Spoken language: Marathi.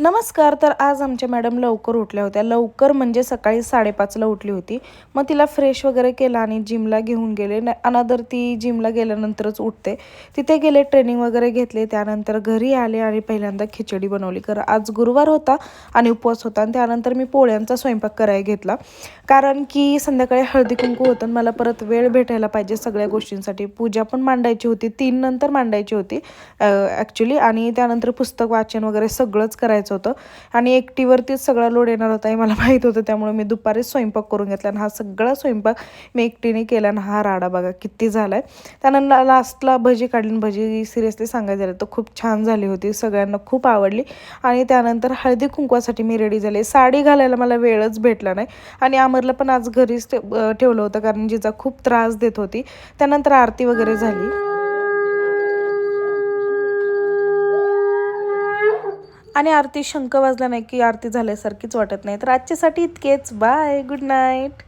नमस्कार. तर आज आमच्या मॅडम लवकर उठल्या होत्या. लवकर म्हणजे सकाळी 5:30ला उठली होती. मग तिला फ्रेश वगैरे केलं आणि जिमला घेऊन गेले. अनदर ती जिमला गेल्यानंतरच उठते. तिथे गेले, ट्रेनिंग वगैरे घेतले. त्यानंतर घरी आले आणि पहिल्यांदा खिचडी बनवली. कारण आज गुरुवार होता आणि उपवास होता आणि त्यानंतर मी पोळ्यांचा स्वयंपाक करायला घेतला. कारण की संध्याकाळी हळदी-कुंकू होतं आणि मला परत वेळ भेटायला पाहिजे सगळ्या गोष्टींसाठी. पूजा पण मांडायची होती. 3 नंतर मांडायची होती ॲक्च्युली. आणि त्यानंतर पुस्तक वाचन वगैरे सगळंच करायचं होतं आणि एकटीवरतीच सगळा लोड येणार होता हे मला माहीत होतं. त्यामुळे मी दुपारीच स्वयंपाक करून घेतला आणि हा सगळा स्वयंपाक मी एकटीने केला आणि हा राडा बघा किती झाला आहे. त्यानंतर लास्टला भजी काढली. भजी सिरियसली सांगायचं झालं तर खूप छान झाली होती. सगळ्यांना खूप आवडली. आणि त्यानंतर हळदी कुंकवासाठी मी रेडी झाले. साडी घालायला मला वेळच भेटला नाही आणि अमरला पण आज घरीच ठेवलं होतं कारण जिचा खूप त्रास देत होती. त्यानंतर आरती वगैरे झाली आणि आरती शंख वाजला नाही की आरती झाल्यासारखीच वाटत नाही. तर आजच्यासाठी इतकेच. Bye, good night.